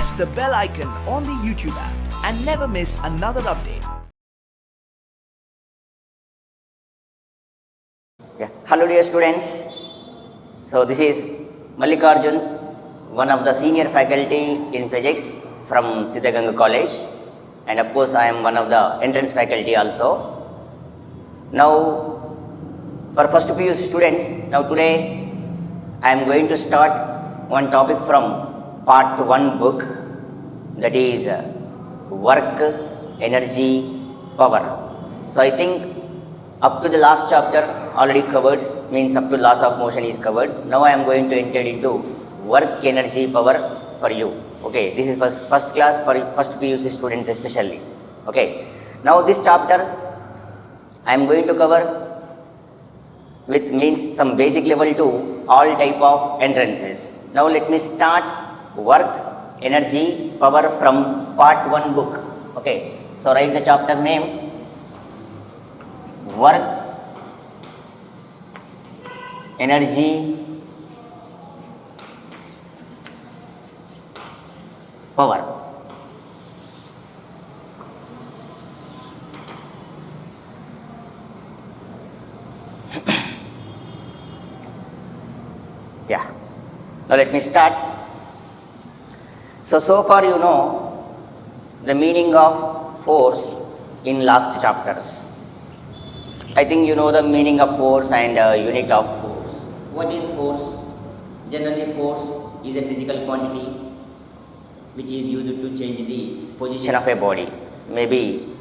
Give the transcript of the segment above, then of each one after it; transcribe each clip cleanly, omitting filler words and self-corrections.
press the bell icon on the YouTube app and never miss another update. Hello dear students. So this is Mallikarjun, one of the senior faculty in physics from Siddhaganga College, and of course I am one of the entrance faculty also. Now for first PU students, now today I am going to start one topic from part 1 book, that is work, energy, power. So I think up to the last chapter already covered, means up to laws of motion is covered. Now I am going to enter into work, energy, power for you. Okay, this is first class for first PUC students especially. Okay, now this chapter I am going to cover with means some basic level to all type of entrances. Now let me start work, energy, power from part 1 book. Okay, so write the chapter name, work, energy, power. Yeah, now let me start. So far you know the meaning of force in last chapters. I think you know the meaning of force and unit of force. What is force? Generally force is a physical quantity which is used to change the position of a body. Maybe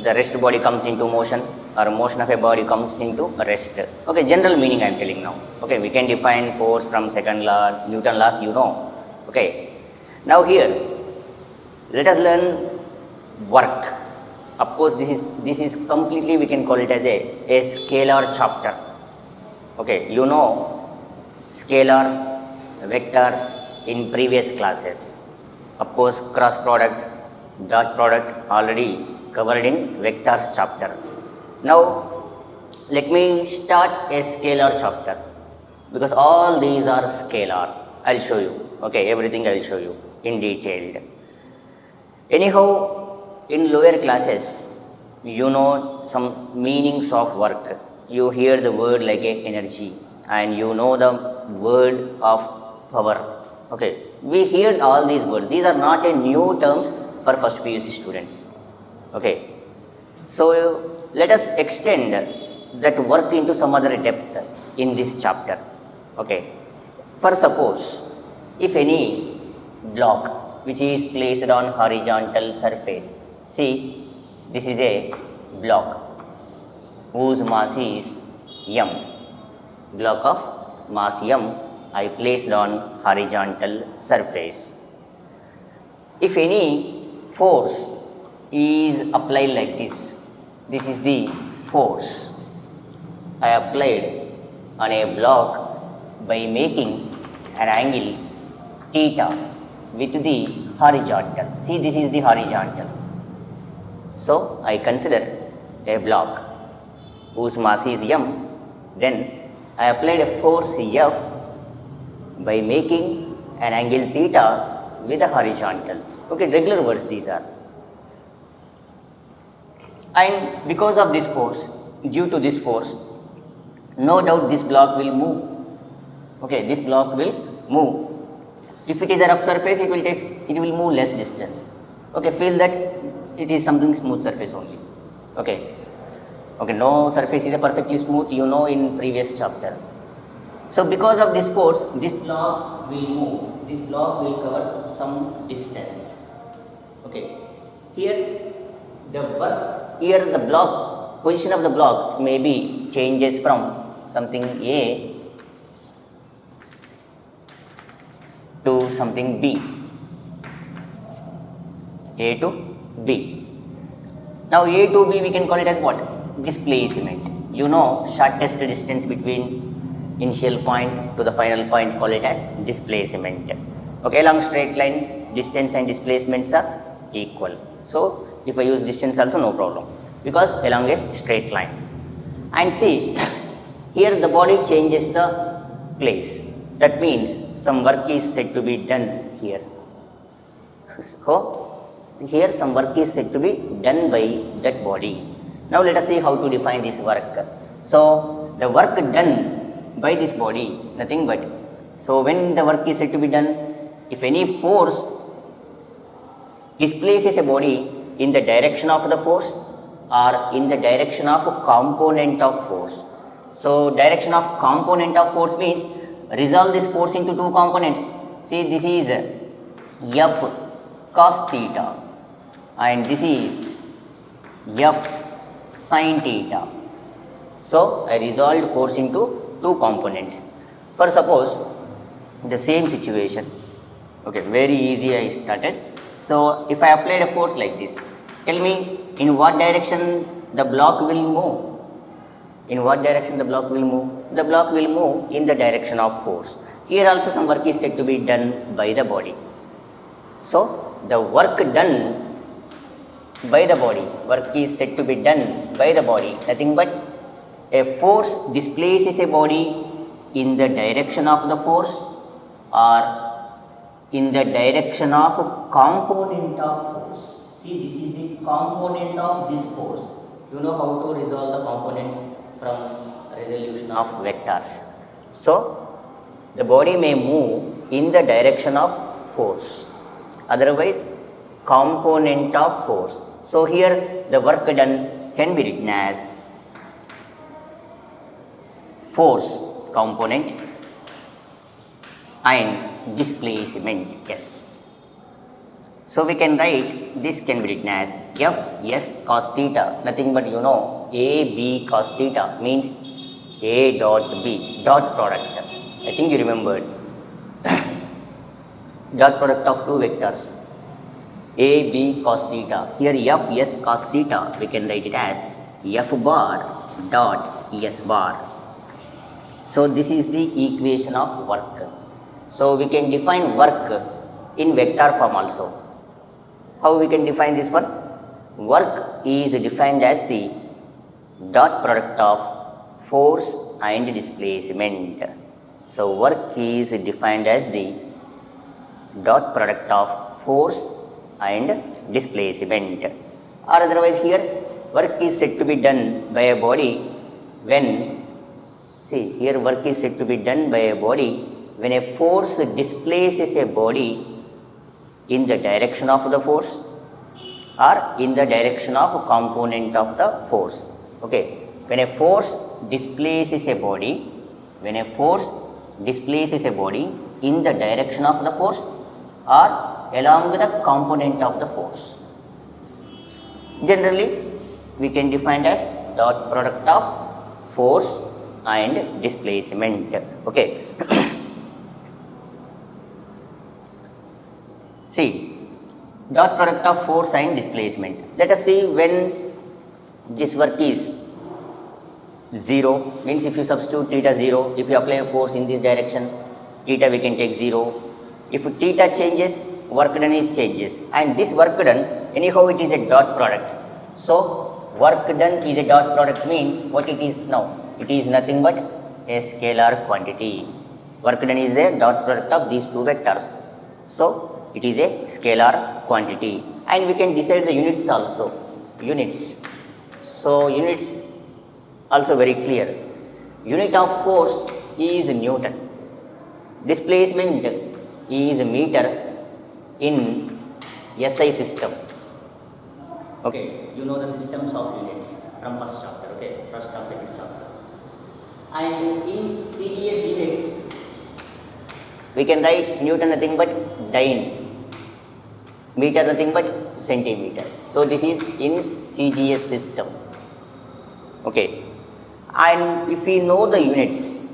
the rest body comes into motion or motion of a body comes into rest. Okay, general meaning I am telling now. Okay, we can define force from second law, Newton laws, you know. Okay, now here let us learn work. Of course this is completely we can call it as a scalar chapter. Okay, you know scalar, vectors in previous classes. Of course cross product, dot product already covered in vectors chapter. Now let me start a scalar chapter because all these are scalar. I'll show you. Okay, everything I'll show you in detail. Anyhow, in lower classes, you know some meanings of work. You hear the word like a energy and you know the word of power. Okay, we hear all these words. These are not a new terms for first PUC students. Okay, so let us extend that work into some other depth in this chapter. Okay, for suppose if any block which is placed on horizontal surface, see this is a block whose mass is m, block of mass m I placed on horizontal surface. If any force is applied like this is the force I applied on a block by making an angle theta with the horizontal. See, this is the horizontal. So I consider a block whose mass is m, then I applied a force F by making an angle theta with the horizontal. Okay, regular words these are. And because of this force, due to this force, no doubt this block will move. Okay, this block will move. If it is a rough surface, it will move less distance. Okay, feel that it is something smooth surface only. Okay, no surface is a perfectly smooth, you know in previous chapter. So because of this force, this block will move. This block will cover some distance. Okay, here the block, position of the block maybe changes from something A to something B, A to B. Now A to B we can call it as what? Displacement. You know shortest distance between initial point to the final point, call it as displacement. Okay, along straight line distance and displacements are equal. So if I use distance also no problem because along a straight line. And see here the body changes the place. That means some work is said to be done here. So here some work is said to be done by that body. Now let us see how to define this work. So the work done by this body, nothing but, so when the work is said to be done, if any force displaces a body in the direction of the force or in the direction of a component of force. So direction of component of force means resolve this force into two components. See, this is F cos theta and this is F sin theta. So I resolved force into two components. For suppose the same situation, okay, very easy I started. So if I applied a force like this, tell me in what direction the block will move. In what direction the block will move? The block will move in the direction of force. Here also some work is said to be done by the body. So the work done by the body, work is said to be done by the body, nothing but a force displaces a body in the direction of the force or in the direction of a component of force. See, this is the component of this force. You know how to resolve the components from resolution of vectors. So the body may move in the direction of force, otherwise component of force. So here the work done can be written as force component and displacement S. So we can write, this can be written as F S cos theta, nothing but you know A B cos theta means A dot B, dot product. I think you remembered. Dot product of two vectors A B cos theta. Here F S cos theta we can write it as F bar dot S bar. So this is the equation of work. So we can define work in vector form also. How we can define this one? Work is defined as the dot product of force and displacement. So work is defined as the dot product of force and displacement. Or otherwise here work is said to be done by a body when, see here work is said to be done by a body when a force displaces a body in the direction of the force or in the direction of a component of the force. Okay, when a force displaces a body, when a force displaces a body in the direction of the force or along with the component of the force. Generally, we can define as dot product of force and displacement. Okay. See, dot product of force and displacement. Let us see when this work is 0, means if you substitute theta 0, if you apply a force in this direction, theta we can take 0. If theta changes, work done is changes, and this work done anyhow it is a dot product. So work done is a dot product means what it is now? It is nothing but a scalar quantity. Work done is a dot product of these two vectors. So it is a scalar quantity, and we can decide the units also. Units. So units also very clear. Unit of force is Newton. Displacement is meter in SI system. Okay, you know the systems of units from first chapter. Okay, first or second chapter. And in CGS units, we can write Newton nothing but dyne, meter nothing but centimeter. So this is in CGS system. Okay, and if we know the units,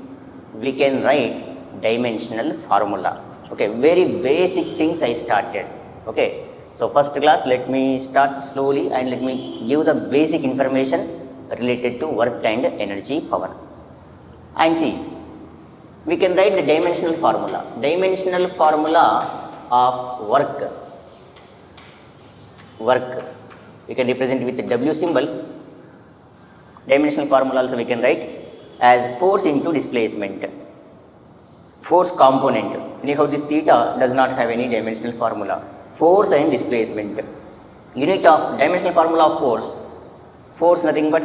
we can write dimensional formula. Okay, very basic things I started. Okay, so first class, let me start slowly and let me give the basic information related to work and energy power. And see, we can write the dimensional formula. Dimensional formula of work. We can represent with the W symbol. Dimensional formula also we can write as force into displacement. Force component. Anyhow, this theta does not have any dimensional formula. Force and displacement. Unit of dimensional formula of force. Force nothing but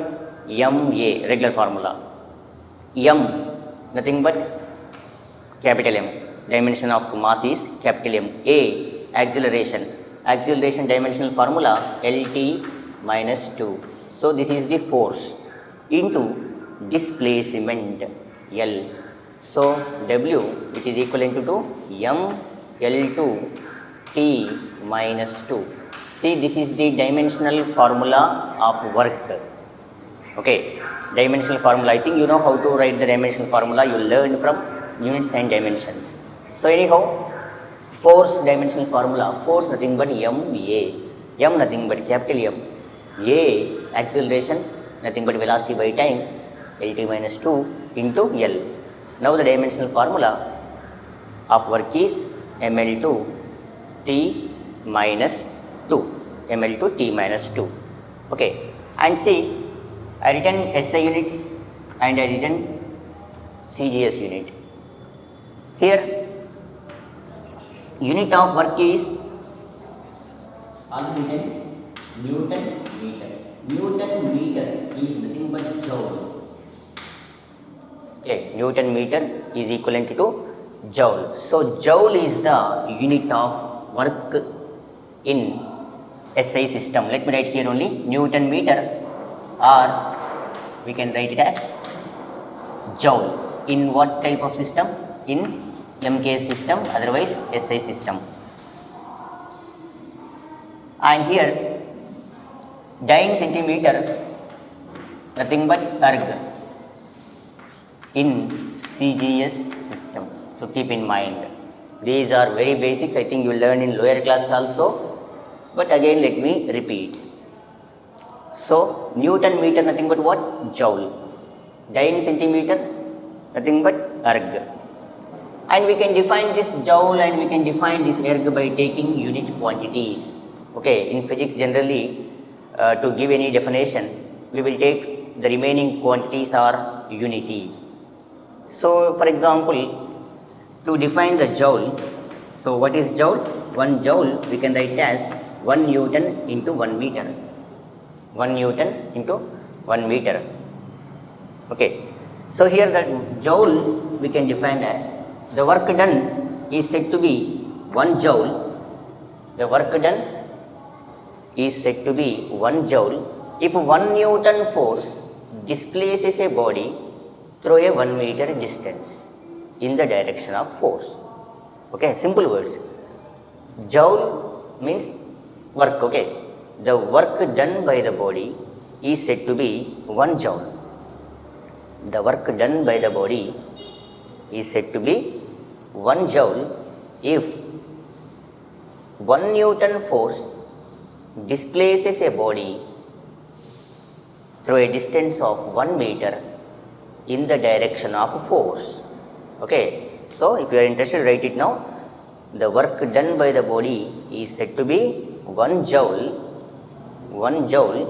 MA, regular formula. M nothing but capital M. Dimension of mass is capital M. A, acceleration. Acceleration dimensional formula LT minus 2. So this is the force into displacement L. So W, which is equivalent to M L2 T minus 2. See, this is the dimensional formula of work. Okay, dimensional formula. I think you know how to write the dimensional formula. You learned from units and dimensions. So anyhow, force dimensional formula. Force nothing but MA. M nothing but capital M. A, acceleration nothing but velocity by time, LT minus 2 into L. Now the dimensional formula of work is ML2 T minus 2. ML2 T minus 2. Okay, and see, I written SI unit and I written CGS unit. Here, unit of work is unwritten Newton meter. Newton meter is nothing but joule. Okay, Newton meter is equivalent to joule. So joule is the unit of work in SI system. Let me write here only Newton meter, or we can write it as joule. In what type of system? In MKS system, otherwise SI system. And here dyne centimeter nothing but erg in CGS system. So keep in mind, these are very basics. I think you will learn in lower class also, but again let me repeat. So Newton meter nothing but what? Joule. Dyne centimeter nothing but erg. And we can define this joule and we can define this erg by taking unit quantities. Okay, in physics generally, to give any definition, we will take the remaining quantities are unity. So, for example, to define the joule, so what is joule? 1 joule we can write as 1 Newton into 1 meter. 1 Newton into 1 meter. Okay, so here the joule we can define as the work done is said to be 1 joule. The work done is said to be 1 joule if 1 Newton force displaces a body through a 1 meter distance in the direction of force. Okay, simple words. Joule means work. Okay, the work done by the body is said to be 1 joule. The work done by the body is said to be 1 joule if 1 Newton force displaces a body through a distance of 1 meter in the direction of force. Okay, so if you are interested, write it now. The work done by the body is said to be 1 joule. 1 joule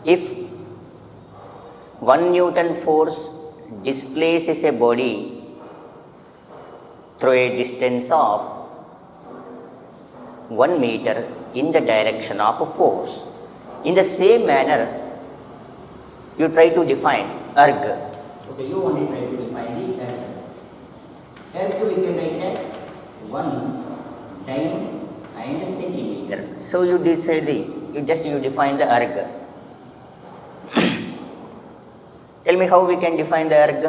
if 1 Newton force displaces a body through a distance of 1 meter in the direction of a force. In the same manner, you try to define erg. Okay, you only try to define the erg. Erg we can write as 1 dyne and centimeter. So you decide you define the erg. Tell me how we can define the erg.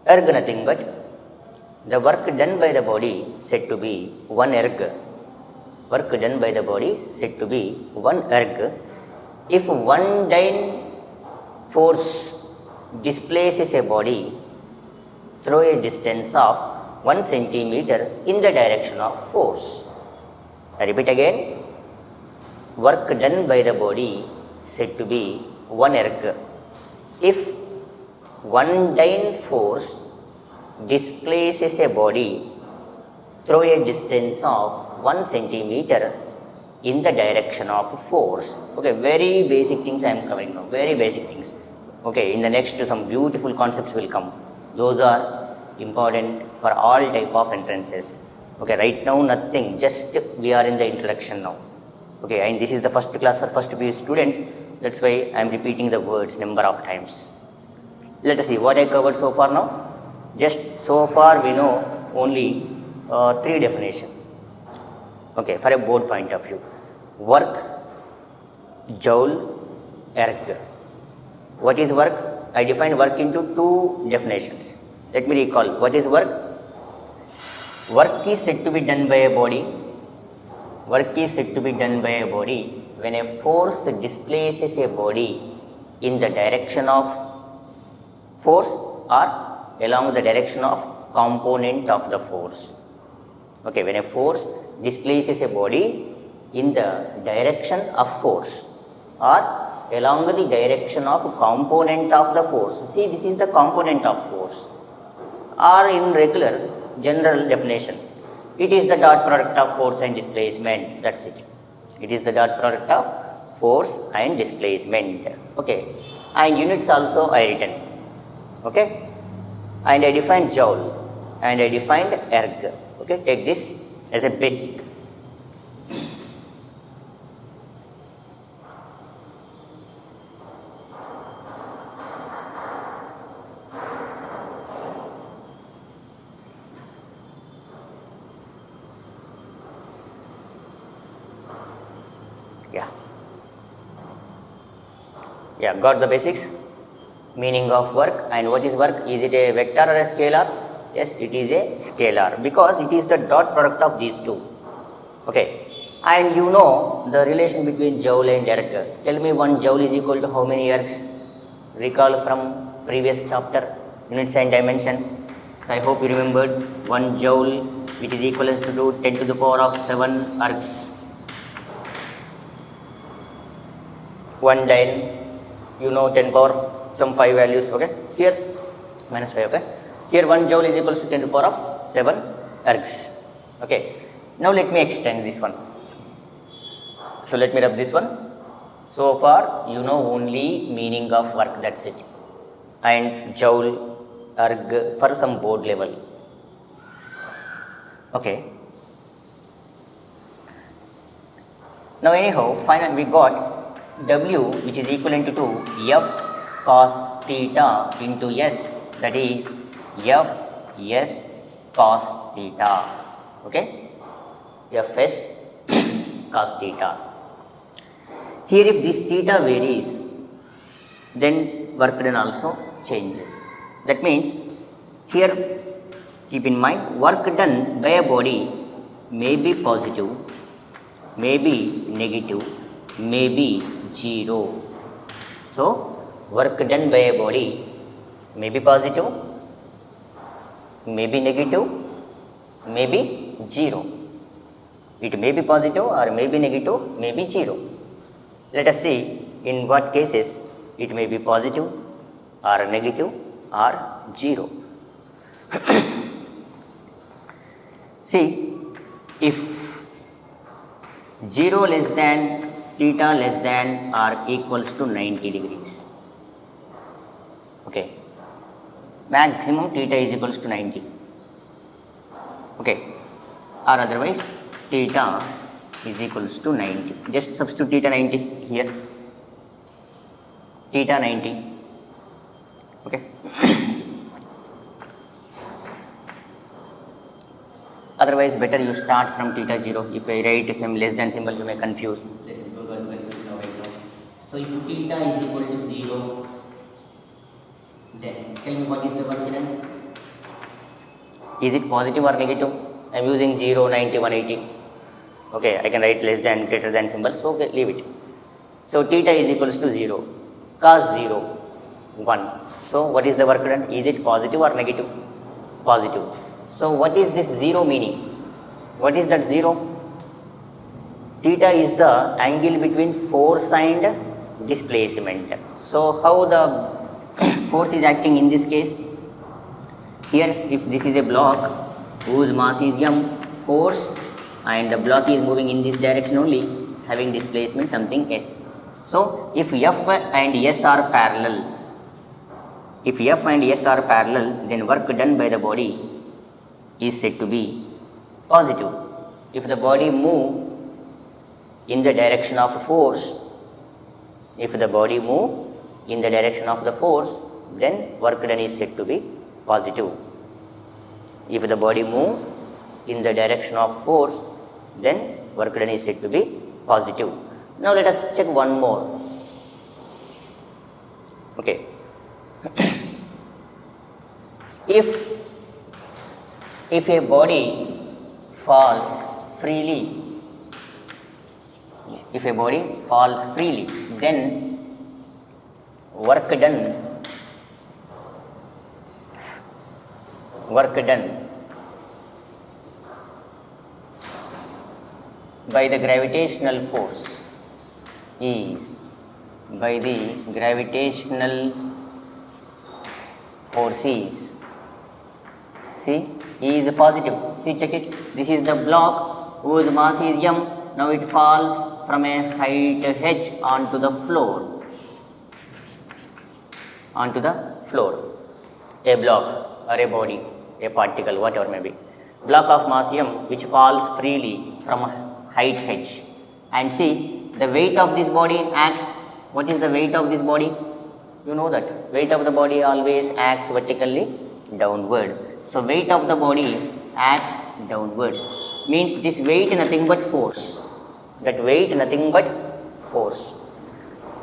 Erg nothing but the work done by the body said to be 1 erg. Work done by the body said to be 1 erg if 1 dyne force displaces a body through a distance of 1 centimeter in the direction of force. I repeat again. Work done by the body said to be 1 erg if 1 dyne force displaces a body through a distance of 1 centimeter in the direction of force. Okay, very basic things I am covering now, very basic things. Okay, in the next some beautiful concepts will come. Those are important for all type of entrances. Okay, right now nothing, just we are in the introduction now. Okay, and this is the first class for first PU students, that's why I am repeating the words number of times. Let us see what I covered so far now. Just so far we know only 3 definitions. Okay, for a board point of view. Work, joule, erg. What is work? I define work into 2 definitions. Let me recall. What is work? Work is said to be done by a body. Work is said to be done by a body when a force displaces a body in the direction of force or along the direction of component of the force. Okay, when a force displaces a body in the direction of force or along the direction of component of the force. See, this is the component of force. Or in regular general definition, it is the dot product of force and displacement. That's it. It is the dot product of force and displacement. Okay, and units also I written. Okay, and I defined joule and I defined erg. Okay, take this as a basic. Yeah, got the basics? Meaning of work. And what is work? Is it a vector or a scalar? Yes, it is a scalar because it is the dot product of these two. Okay, and you know the relation between joule and erg. Tell me, 1 joule is equal to how many ergs? Recall from previous chapter, units and dimensions. So I hope you remembered 1 joule, which is equivalent to 10 to the power of 7 ergs. 1 dyne, you know 10 power some 5 values. Okay, here minus 5. Okay, here 1 joule is equal to 10 to the power of 7 ergs. Okay, now let me extend this one. So let me rub this one. So far you know only meaning of work, that's it, and joule, erg for some board level. Okay, now anyhow finally we got W, which is equivalent to F cos theta into S, that is F S cos theta. Okay, F S cos theta. Here if this theta varies, then work done also changes. That means here keep in mind, work done by a body may be positive, may be negative, may be 0. So work done by a body may be positive, may be negative, may be 0. It may be positive or may be negative, may be 0. Let us see in what cases it may be positive or negative or 0. See, if 0 less than theta less than or equals to 90 degrees. Okay, maximum theta is equals to 90. Okay, or otherwise theta is equals to 90. Just substitute theta 90 here. Theta 90. Okay. Otherwise better you start from theta 0. If I write some less than symbol, you may confuse. So if theta is equal to 0, then tell me what is the work done? Is it positive or negative? I am using 0, 90, 180. Okay, I can write less than, greater than symbols, so okay, leave it. So theta is equals to 0, cos 0, 1. So what is the work done? Is it positive or negative? Positive. So what is this 0 meaning? What is that 0? Theta is the angle between force and displacement. So how the force is acting in this case? Here if this is a block whose mass is m, force, and the block is moving in this direction only, having displacement something s. So if F and S are parallel, then work done by the body is said to be positive. If the body move in the direction of force, if the body move in the direction of the force, then work done is said to be positive. If the body move in the direction of force, then work done is said to be positive. Now let us check one more. Okay. If a body falls freely, then work done by the gravitational force is is positive. See, check it. This is the block whose mass is m. Now it falls from a height h onto the floor. A block or a body, a particle, whatever may be. Block of mass m which falls freely from height h. And see, the weight of this body acts. What is the weight of this body? You know that weight of the body always acts vertically downward. So weight of the body acts downwards. Means this weight nothing but force. That weight nothing but force.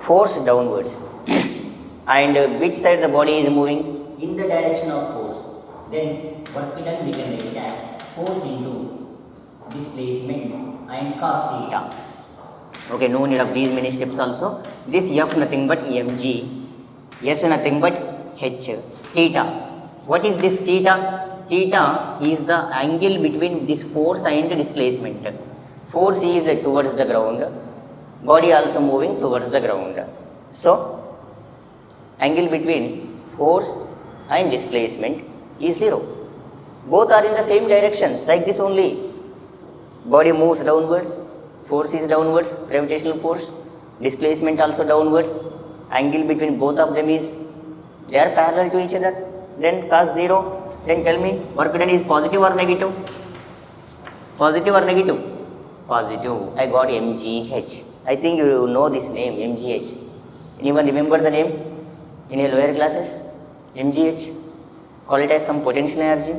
Force downwards. And which side the body is moving? In the direction of force. Then work done we can write it as force into displacement and cos theta. Okay, no need of these many steps also. This F nothing but mg. S nothing but h. Theta. What is this theta? Theta is the angle between this force and displacement. Force is towards the ground. Body also moving towards the ground. So, angle between force and displacement is 0. Both are in the same direction, like this only. Body moves downwards, force is downwards, gravitational force, displacement also downwards. Angle between both of them is, they are parallel to each other. Then cos 0. Then tell me, work done is positive or negative? Positive or negative? Positive. I got mgh. I think you know this name, mgh. Anyone remember the name in your lower classes? mgh. Call it as some potential energy.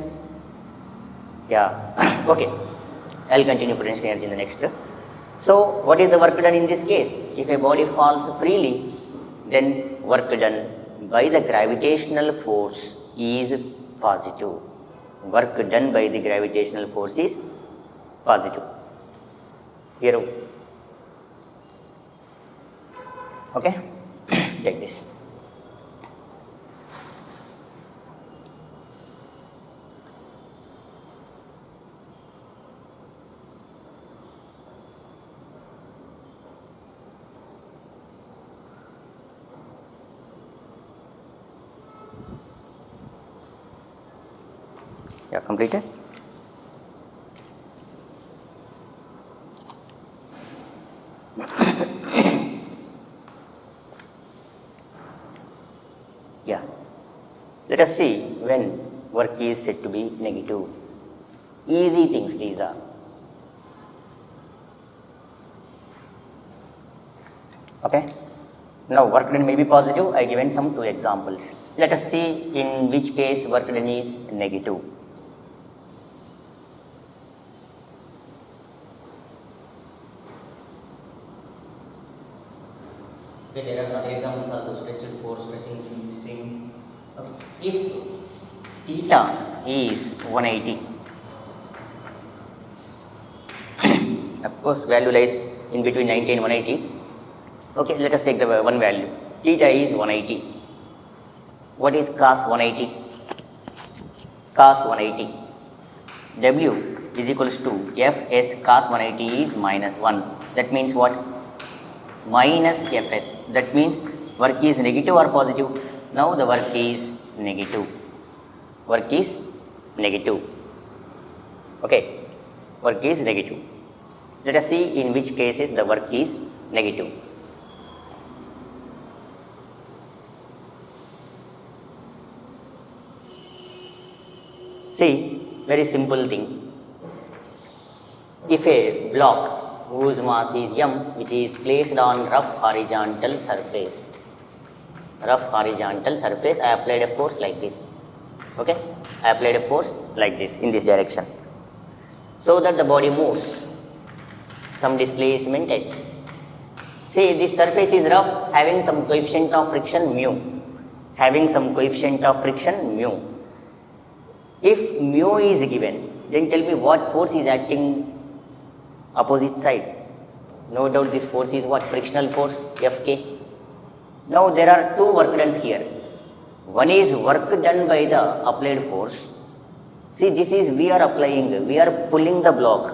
Yeah. Okay. I'll continue potential energy in the next. So, what is the work done in this case? If a body falls freely, then work done by the gravitational force is positive. Work done by the gravitational force is positive. Here. Okay? Take this. Yeah, completed. Yeah. Let us see when work is said to be negative. Easy things these are. Okay. Now work done may be positive. I given some 2 examples. Let us see in which case work done is negative. Okay, there are other examples also, stretched force, stretching string. Okay. If theta is 180, of course value lies in between 90 and 180. Okay, let us take the one value. Theta is 180. What is cos 180? Cos 180. W is equals to Fs cos 180 is minus 1. That means what? Minus Fs. That means work is negative or positive? Now the work is negative. Work is negative. Okay. Work is negative. Let us see in which cases the work is negative. See, very simple thing. if a block whose mass is m, which is placed on rough horizontal surface, I applied a force like this. Okay, I applied a force like this in this direction, so that the body moves. Some displacement s. See, this surface is rough, having some coefficient of friction mu. If mu is given, then tell me what force is acting opposite side. No doubt this force is what? Frictional force, Fk. Now there are two work done here. One is work done by the applied force. See, this is we are pulling the block.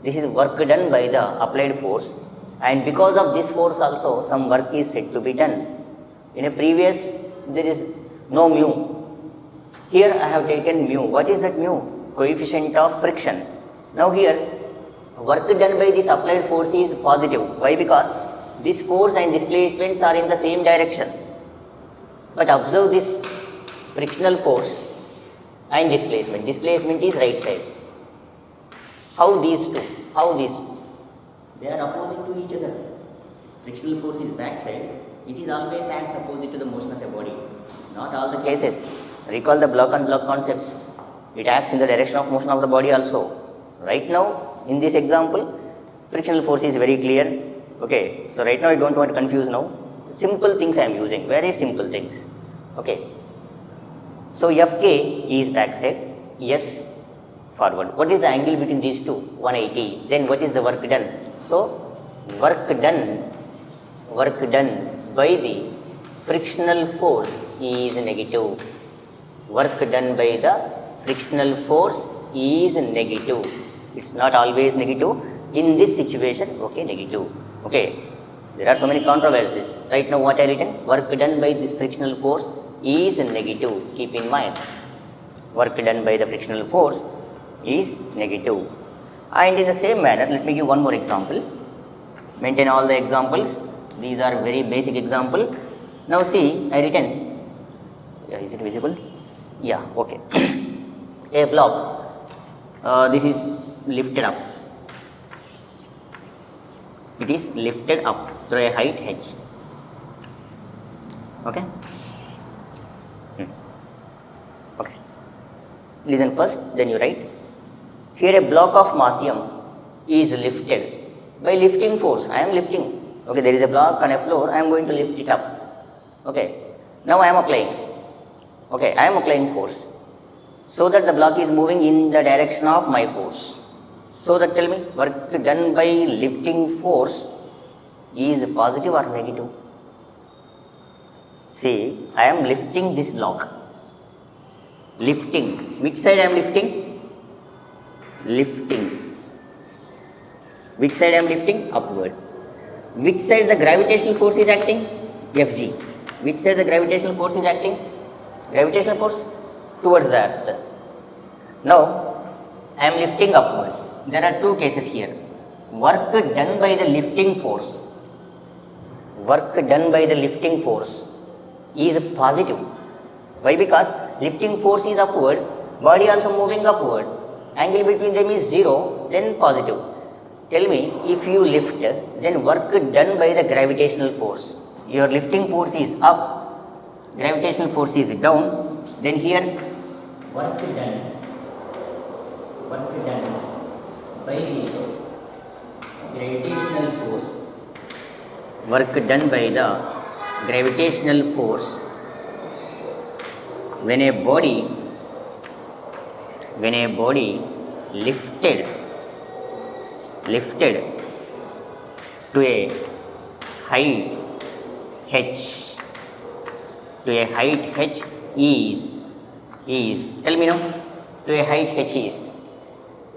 This is work done by the applied force, and because of this force also some work is said to be done. In a previous there is no mu. Here I have taken mu. What is that mu? Coefficient of friction. Now here work done by this applied force is positive. Why? Because this force and displacements are in the same direction. But observe this frictional force and displacement. Displacement is right side. How these two? They are opposite to each other. Frictional force is back side. It is always acts opposite to the motion of a body. Not all the cases. Recall the block and block concepts. It acts in the direction of motion of the body also. Right now, in this example, frictional force is very clear. Okay, so right now I don't want to confuse now. Simple things I am using, very simple things. Okay, so Fk is backside, S forward. What is the angle between these two? 180. Then what is the work done? So work done by the frictional force is negative. Work done by the frictional force is negative. It's not always negative. In this situation, okay, negative. Okay, there are so many controversies. Right now what I written? Work done by this frictional force is negative. Keep in mind, work done by the frictional force is negative. And in the same manner, let me give one more example. Maintain all the examples. These are very basic example. Now see, I written. Is it visible? Yeah, okay. A block. This is lifted up. It is lifted up through a height h. Okay. Okay. Listen first, then you write. Here a block of mass m is lifted by lifting force. I am lifting. Okay, there is a block on a floor. I am going to lift it up. Okay. Now I am applying. Okay, I am applying force, so that the block is moving in the direction of my force. So that tell me, work done by lifting force is positive or negative? See, I am lifting this block. Lifting. Which side I am lifting? Lifting. Which side I am lifting? Upward. Which side the gravitational force is acting? Fg. Which side the gravitational force is acting? Gravitational force towards the earth. Now, I am lifting upwards. There are two cases here. Work done by the lifting force. Work done by the lifting force is positive. Why? Because lifting force is upward, body also moving upward. Angle between them is 0, then positive. Tell me, if you lift, then work done by the gravitational force. Your lifting force is up, gravitational force is down, then here work done by the gravitational force, work done by the gravitational force when a body lifted to a height h, is tell me now, to a height h is.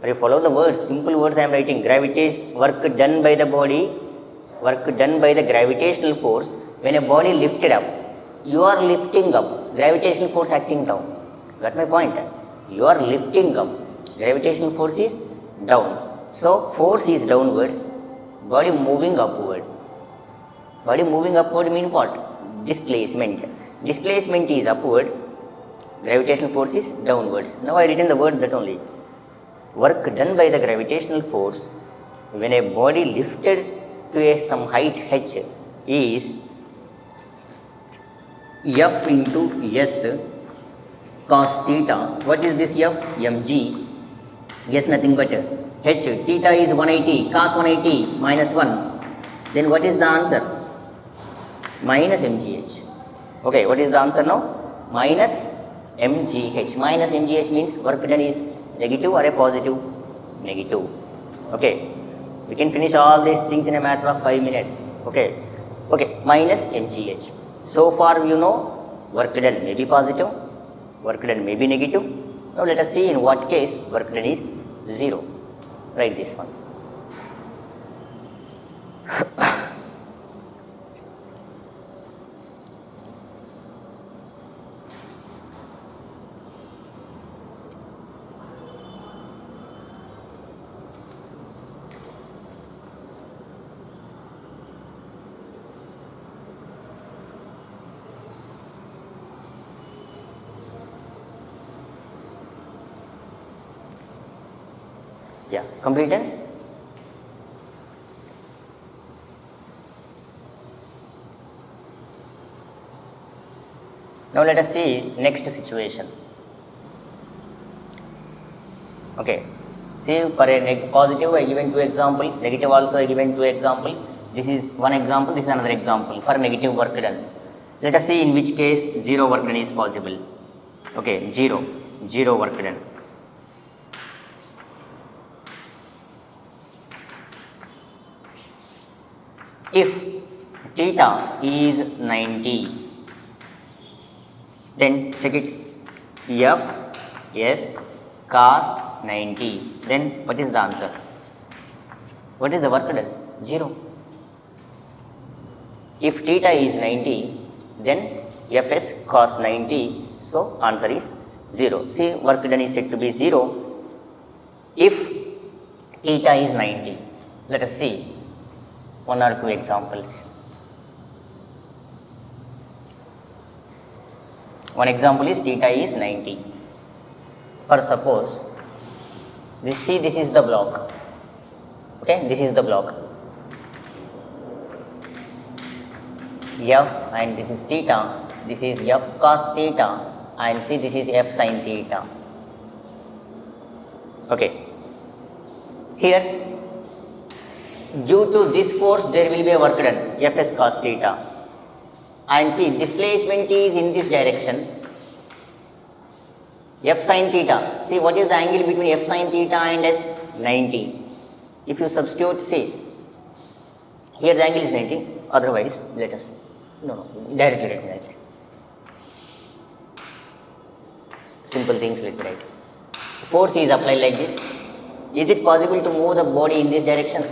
Are you follow the words? Simple words I am writing. Gravitation, work done by the body, work done by the gravitational force. When a body lifted up, you are lifting up, gravitational force acting down. Got my point? You are lifting up, gravitational force is down. So force is downwards, body moving upward. Body moving upward means what? Displacement. Displacement is upward, gravitational force is downwards. Now I written the word that only. work done by the gravitational force when a body lifted to some height h is F into S cos theta. What is this F? mg. Yes, nothing but h. Theta is 180, cos 180 minus 1. Then what is the answer? Minus mgh. Okay, what is the answer now? Minus mgh. Minus mgh means work done is negative or a positive? Negative. Okay, we can finish all these things in a matter of 5 minutes. Okay, minus mgh. So far you know work done may be positive, work done may be negative. Now let us see in what case work done is 0. Write this one. Yeah, completed? Now let us see next situation. Okay, see for a positive I given 2 examples, negative also I given 2 examples. This is one example, this is another example for negative work done. Let us see in which case 0 work done is possible. Okay, 0 work done. If theta is 90, then check it, F S cos 90, then what is the answer? What is the work done? 0. If theta is 90, then Fs cos 90, so answer is 0. See, work done is said to be 0 if theta is 90. Let us see 1 or 2 examples. One example is theta is 90. For suppose, this is the block. Okay, this is the block. F and this is theta. This is F cos theta and see this is F sin theta. Okay. Here, due to this force there will be a work done, Fs cos theta. And see, displacement is in this direction, F sin theta. See, what is the angle between F sin theta and S? 90. If you substitute, see, here the angle is 90, otherwise, let us, directly write that. Simple things let me write. Force is applied like this. Is it possible to move the body in this direction?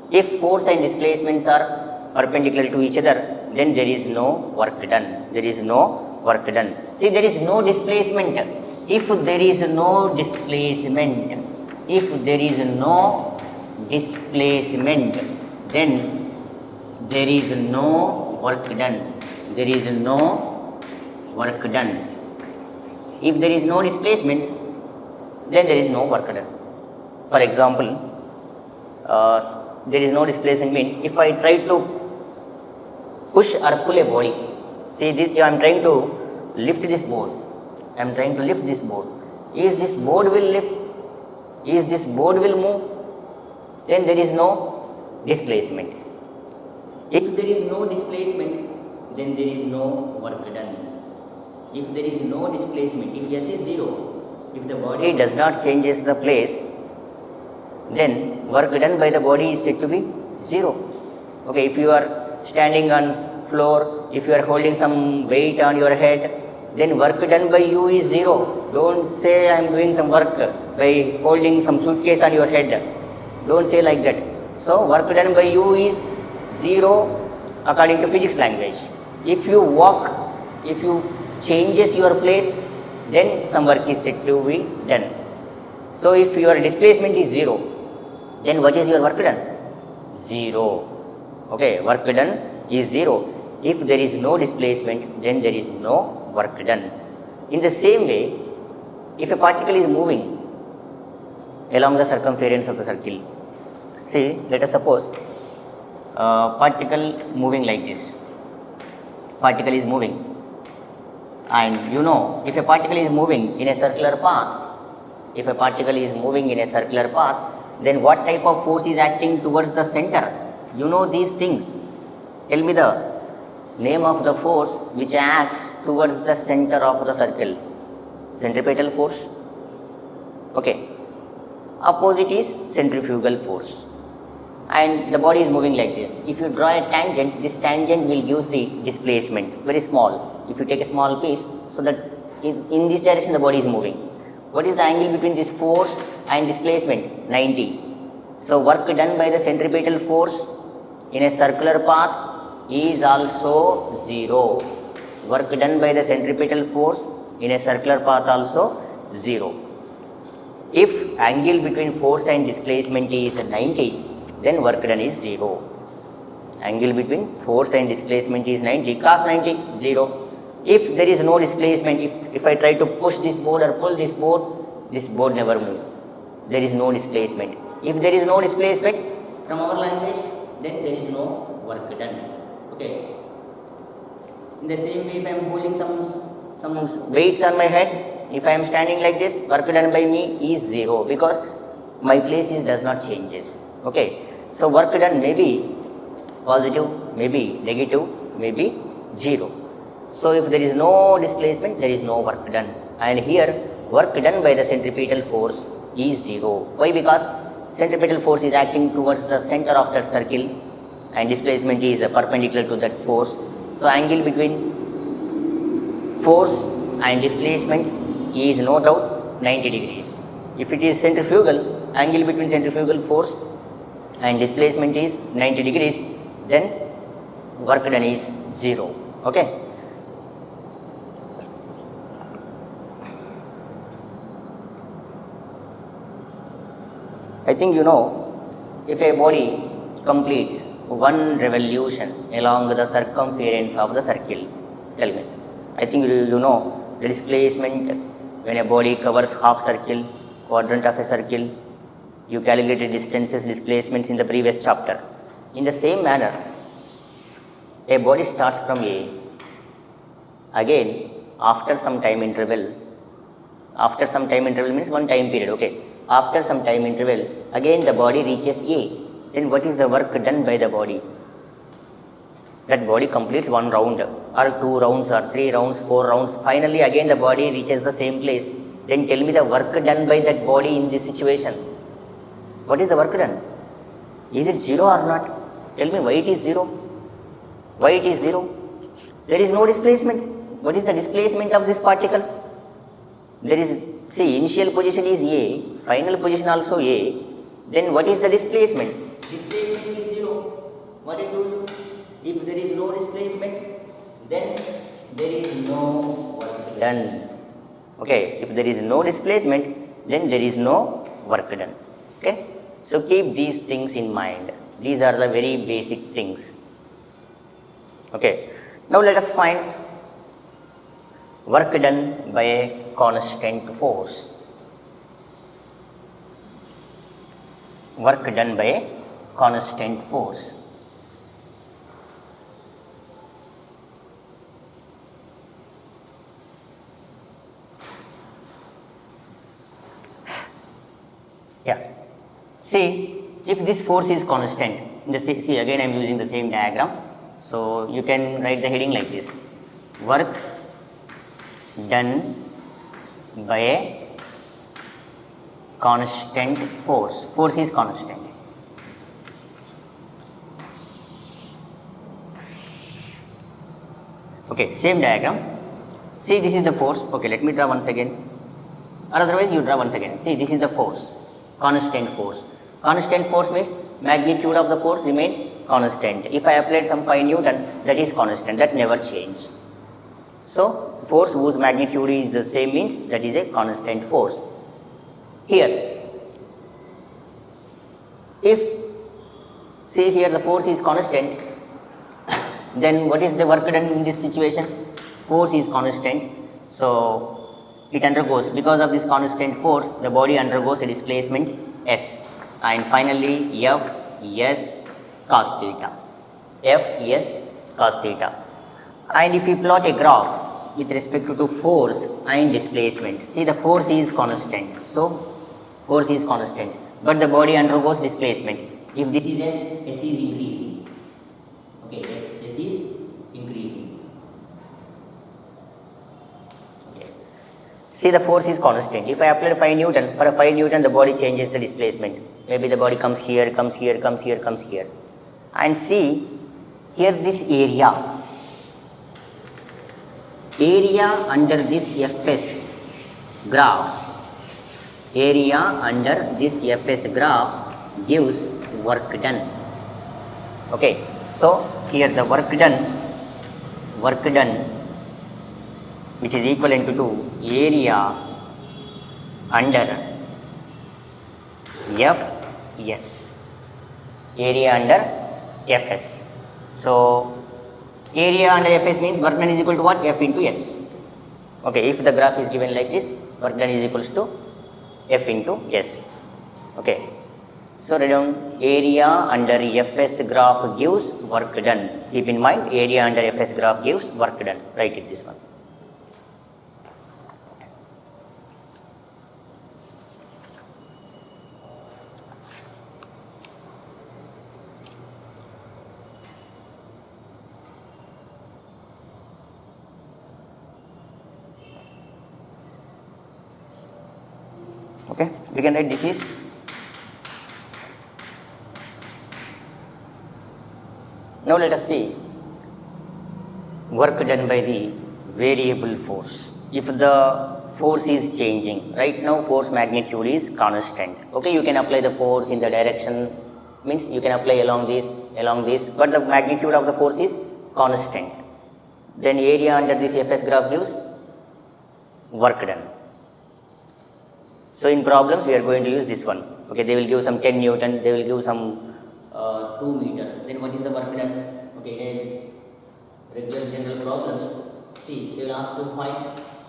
If force and displacements are perpendicular to each other, then there is no work done. There is no work done. See, there is no displacement. If there is no displacement, then there is no work done. There is no work done. If there is no displacement, then there is no work done. For example, there is no displacement means if I try to push or pull a body, see this, I am trying to lift this board. Is this board will lift? Is this board will move? Then there is no displacement. If there is no displacement, then there is no work done. If there is no displacement, if S is 0, if the body does not changes the place, then work done by the body is said to be 0. Okay, if you are standing on floor, if you are holding some weight on your head, then work done by you is 0. Don't say I am doing some work by holding some suitcase on your head. Don't say like that. So work done by you is 0 according to physics language. If you walk, if you changes your place, then some work is said to be done. So if your displacement is 0, then what is your work done? 0. Okay, work done is 0. If there is no displacement, then there is no work done. In the same way, if a particle is moving along the circumference of the circle. See, let us suppose particle moving like this. Particle is moving, and you know, if a particle is moving in a circular path, if a particle is moving in a circular path, then what type of force is acting towards the center? You know these things. Tell me the name of the force which acts towards the center of the circle. Centripetal force. Okay. Opposite is centrifugal force. And the body is moving like this. If you draw a tangent, this tangent will give the displacement, very small. If you take a small piece, so that in this direction the body is moving. What is the angle between this force and displacement? 90. So work done by the centripetal force in a circular path is also 0. Work done by the centripetal force in a circular path also 0. If angle between force and displacement is 90, then work done is 0. Angle between force and displacement is 90, cos 90, 0. If there is no displacement, if I try to push this board or pull this board never moves. There is no displacement. If there is no displacement from our language, then there is no work done. Okay. In the same way, if I am holding some weights on my head, if I am standing like this, work done by me is 0 because my place does not changes. Okay. So work done may be positive, may be negative, may be 0. So if there is no displacement, there is no work done. And here work done by the centripetal force is 0. Why? Because centripetal force is acting towards the center of that circle and displacement is perpendicular to that force. So angle between force and displacement is no doubt 90 degrees. If it is centrifugal, angle between centrifugal force and displacement is 90 degrees, then work done is 0. Okay. I think you know, if a body completes one revolution along the circumference of the circle, tell me, I think you know the displacement when a body covers half circle, quadrant of a circle, you calculated distances, displacements in the previous chapter. In the same manner, a body starts from A, again after some time interval means one time period, okay. After some time interval, again the body reaches A. Then what is the work done by the body? That body completes one round or 2 rounds or 3 rounds, 4 rounds. Finally again the body reaches the same place. Then tell me the work done by that body in this situation. What is the work done? Is it 0 or not? Tell me why it is 0. Why it is 0? There is no displacement. What is the displacement of this particle? There is, see, initial position is A, final position also A. Then what is the displacement? Displacement is 0. What I told you? If there is no displacement, then there is no work done. Okay, if there is no displacement, then there is no work done. Okay, so keep these things in mind. These are the very basic things. Okay, now let us find work done by a constant force. Work done by a constant force. Yeah. See, if this force is constant, see again I am using the same diagram. So you can write the heading like this: work done by a constant force. Force is constant. Okay, same diagram. See, this is the force. Okay, let me draw once again. Or otherwise you draw once again. See, this is the force. Constant force. Constant force means magnitude of the force remains constant. If I applied some 5 Newton, that is constant, that never changes. So, force whose magnitude is the same means that is a constant force. Here, if, see here the force is constant, then what is the work done in this situation? Force is constant. So, it undergoes, because of this constant force, the body undergoes a displacement S. And finally, F S cos theta. F S cos theta. And if we plot a graph with respect to force and displacement, see the force is constant. So, force is constant, but the body undergoes displacement. If this is S, S is increasing. Okay, S is increasing. Okay. See, the force is constant. If I apply 5 Newton, for a 5 Newton, the body changes the displacement. Maybe the body comes here, comes here, comes here, comes here. And see, here this area under this Fs graph, area under this Fs graph gives work done. Okay, so here the work done which is equivalent to area under Fs, area under Fs. So area under Fs means work done is equal to what? F into S. Okay, if the graph is given like this, work done is equals to F into S. Okay, so write down area under Fs graph gives work done. Keep in mind, area under Fs graph gives work done. Write it this one. Okay, we can write this is now let us see work done by the variable force. If the force is changing, right now force magnitude is constant. Okay, you can apply the force in the direction, means you can apply along this, but the magnitude of the force is constant. Then area under this Fs graph gives work done. So in problems we are going to use this one. Okay, they will give some 10 Newton, they will give some 2 meter. Then what is the work done? Okay, then regular general problems. See, they will ask to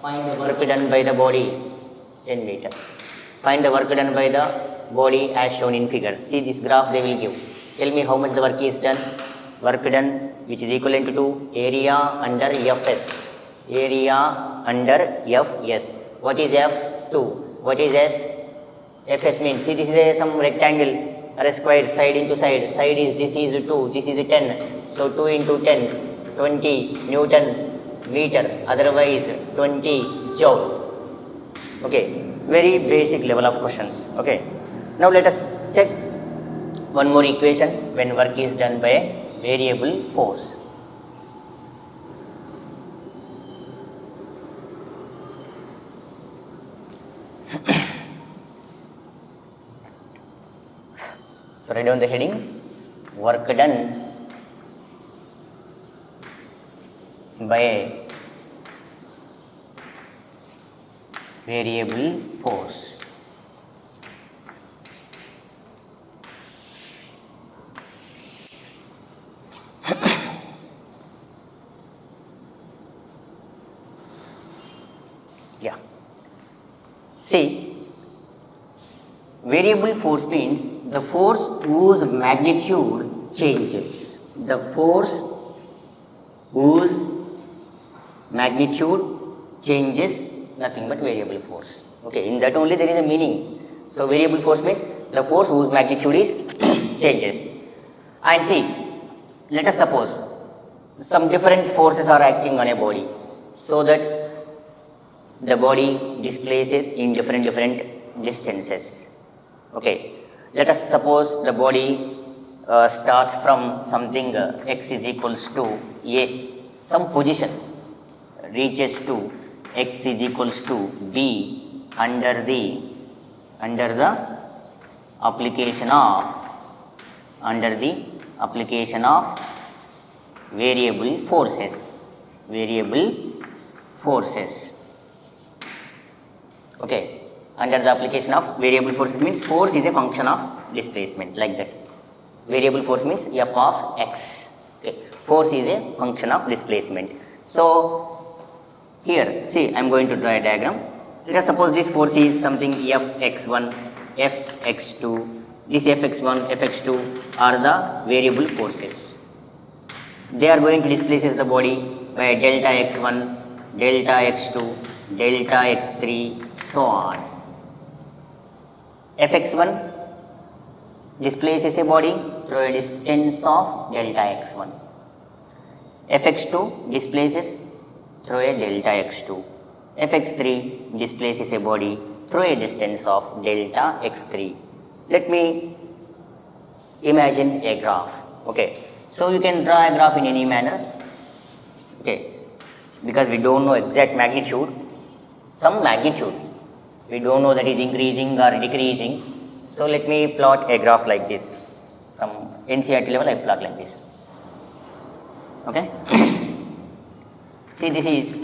find the work done by the body 10 meter. Find the work done by the body as shown in figure. See this graph they will give. Tell me how much the work is done. Work done which is equivalent to area under Fs. Area under Fs. What is F? 2. What is S? Fs means, see this is some rectangle or a square, side into side. Side is, this is 2, this is 10. So 2 into 10, 20 Newton meter, otherwise 20 joule. Okay, very basic level of questions. Okay, now let us check one more equation when work is done by a variable force. So write down the heading, work done by a variable force. Yeah. See, variable force means the force whose magnitude changes. The force whose magnitude changes, nothing but variable force. Okay, in that only there is a meaning. So variable force means the force whose magnitude is changes. And see, let us suppose some different forces are acting on a body, so that the body displaces in different distances. Okay, let us suppose the body starts from something x is equals to a, some position reaches to x is equals to b under the application of variable forces. Okay, under the application of variable forces means force is a function of displacement, like that. Variable force means f of x. Okay, force is a function of displacement. So here, see, I am going to draw a diagram. Let us suppose this force is something Fx1, Fx2, this Fx1, Fx2 are the variable forces. They are going to displace the body by delta x1, delta x2, delta x3, so on. Fx1 displaces a body through a distance of delta x1. Fx2 displaces through a delta x2. Fx3 displaces a body through a distance of delta x3. Let me imagine a graph. Okay, so you can draw a graph in any manner. Okay, because we don't know exact magnitude, some magnitude we don't know that is increasing or decreasing. So let me plot a graph like this. From NCERT level I plot like this. Okay. See, this is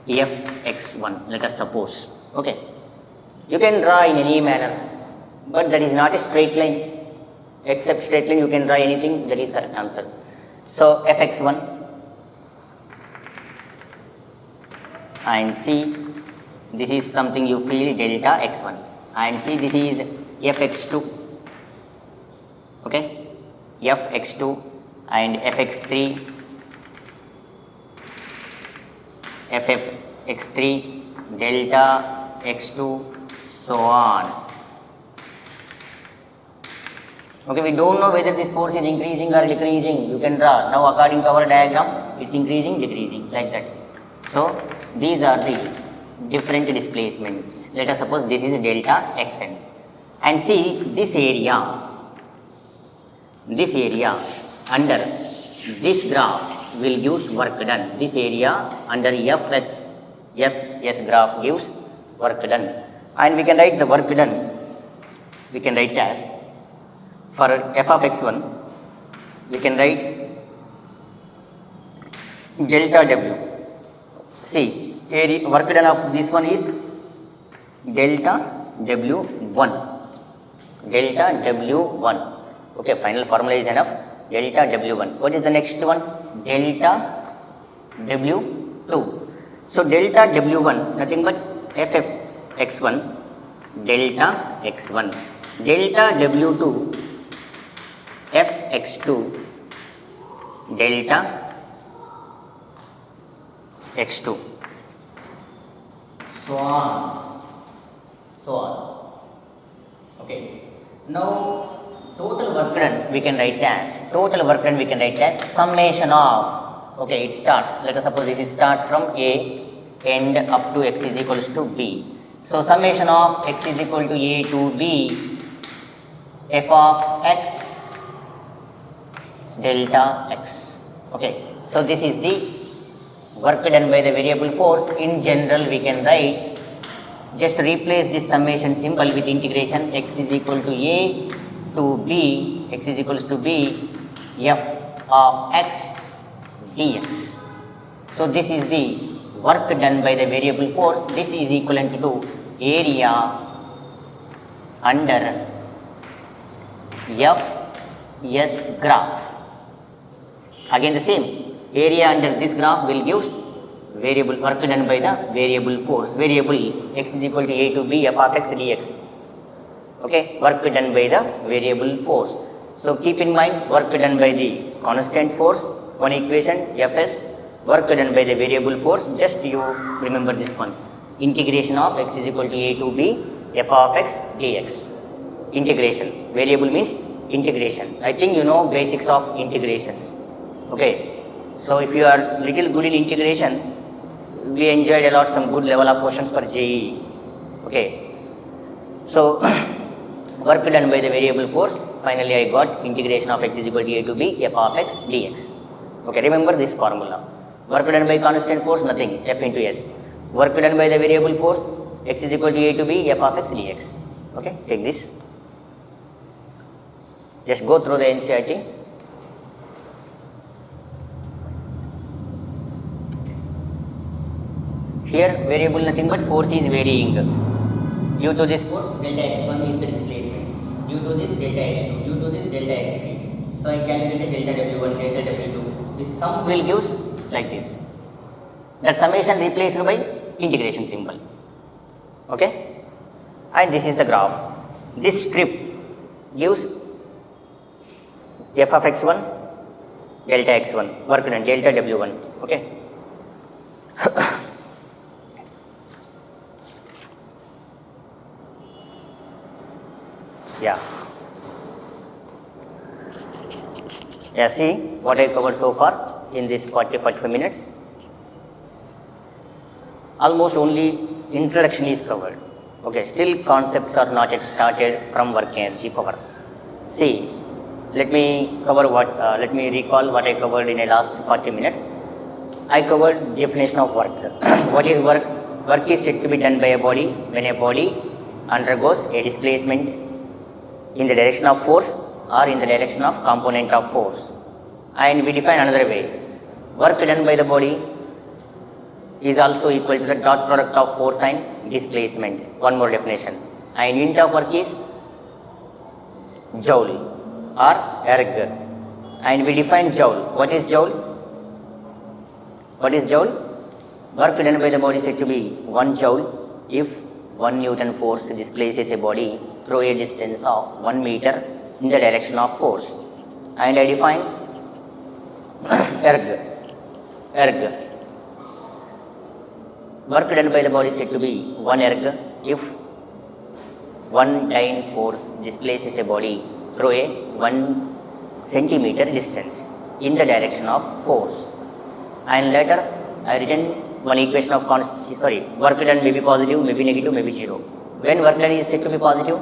Fx1, let us suppose. Okay, you can draw in any manner, but that is not a straight line. Except straight line you can draw anything, that is correct answer. So Fx1 and see, this is something you feel delta x1, and see this is Fx2. Okay, Fx2 and Fx3, Fx3, delta x2, so on. Okay, we don't know whether this force is increasing or decreasing. You can draw. Now according to our diagram, it's increasing, decreasing, like that. So these are the different displacements. Let us suppose this is delta xn. And see this area under this graph will give work done. This area under Fs graph gives work done. And we can write the work done, we can write as, for f of x1, we can write delta w. See, area, work done of this one is delta w1. Delta w1. Okay, final formula is enough. Delta w1. What is the next one? Delta w2. So delta w1 nothing but ffx1 delta x1, delta w2 fx2 delta x2, so on. Okay, now total work done we can write as summation of, okay, it starts, let us suppose this starts from A and up to x is equals to B. So summation of x is equal to A to B, f of x delta x. Okay, so this is the work done by the variable force. In general we can write, just replace this summation symbol with integration x is equal to A to B, x is equals to B, f of x dx. So this is the work done by the variable force. This is equivalent to area under Fs graph. Again the same, area under this graph will give variable work done by the variable force. Variable x is equal to A to B, f of x dx. Okay, work done by the variable force. So keep in mind, work done by the constant force, one equation Fs, work done by the variable force. Just you remember this one, integration of x is equal to A to B, f of x dx. Integration, variable means integration. I think you know basics of integrations. Okay, so if you are little good in integration, we enjoyed a lot some good level of questions for JEE. Okay, so work done by the variable force, finally I got integration of x is equal to A to B, f of x dx. Okay, remember this formula. Work done by constant force, nothing, F into S. Work done by the variable force, x is equal to A to B, f of x dx. Okay, take this. Just go through the NCERT. Here variable nothing but force is varying. Due to this force, delta x1 is the displacement. Due to this, delta x2. Due to this, delta x3. So I calculated delta w1, delta w2. This sum will give like this. That summation replaced by integration symbol. Okay, and this is the graph. This strip gives f of x1, delta x1, work done, delta w1. Okay. Yeah. Yeah, see what I covered so far in this 45 minutes. Almost only introduction is covered. Okay, still concepts are not yet started from work energy power. See, let me recall what I covered in the last 40 minutes. I covered definition of work. What is work? Work is said to be done by a body when a body undergoes a displacement in the direction of force or in the direction of component of force. And we define another way. Work done by the body is also equal to the dot product of force and displacement. One more definition. And unit of work is joule or erg. And we define joule. What is joule? What is joule? Work done by the body is said to be 1 joule if 1 Newton force displaces a body through a distance of 1 meter in the direction of force. And I define erg. Work done by the body is said to be 1 erg if 1 dyne force displaces a body through a 1 centimeter distance in the direction of force. And later I written one equation of work done may be positive, may be negative, may be 0. When work done is said to be positive,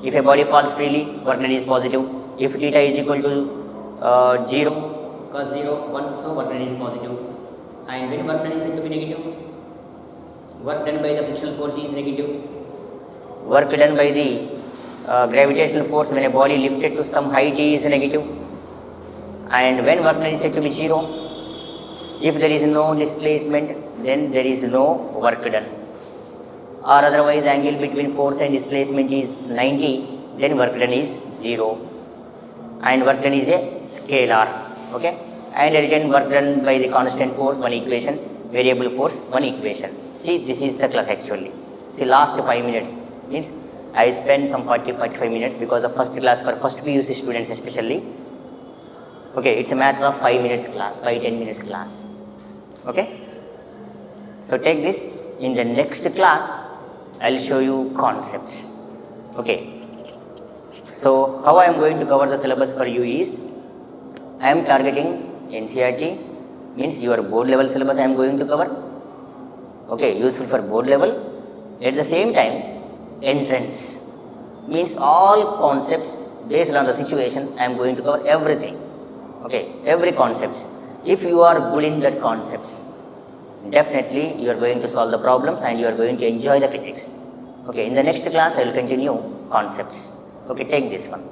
if a body falls freely, work done is positive. If theta is equal to 0, cos 0, 1, so work done is positive. And when work done is said to be negative, work done by the frictional force is negative. Work done by the gravitational force when a body lifted to some height is negative. And when work done is said to be 0, if there is no displacement, then there is no work done. Or otherwise angle between force and displacement is 90, then work done is 0. And work done is a scalar. Okay. And again work done by the constant force, one equation, variable force, one equation. See, this is the class actually. See, last 5 minutes means I spent some 45 minutes because the first class for first PUC students especially. Okay, it's a matter of 5 minutes class, 5-10 minutes class. Okay. So take this. In the next class, I'll show you concepts. Okay. So how I am going to cover the syllabus for you is, I am targeting NCERT, means your board level syllabus I am going to cover. Okay, useful for board level. At the same time, entrance means all concepts based on the situation I am going to cover everything. Okay, every concept. If you are good in that concepts, definitely you are going to solve the problems and you are going to enjoy the physics. Okay, in the next class I will continue concepts. Okay, take this one.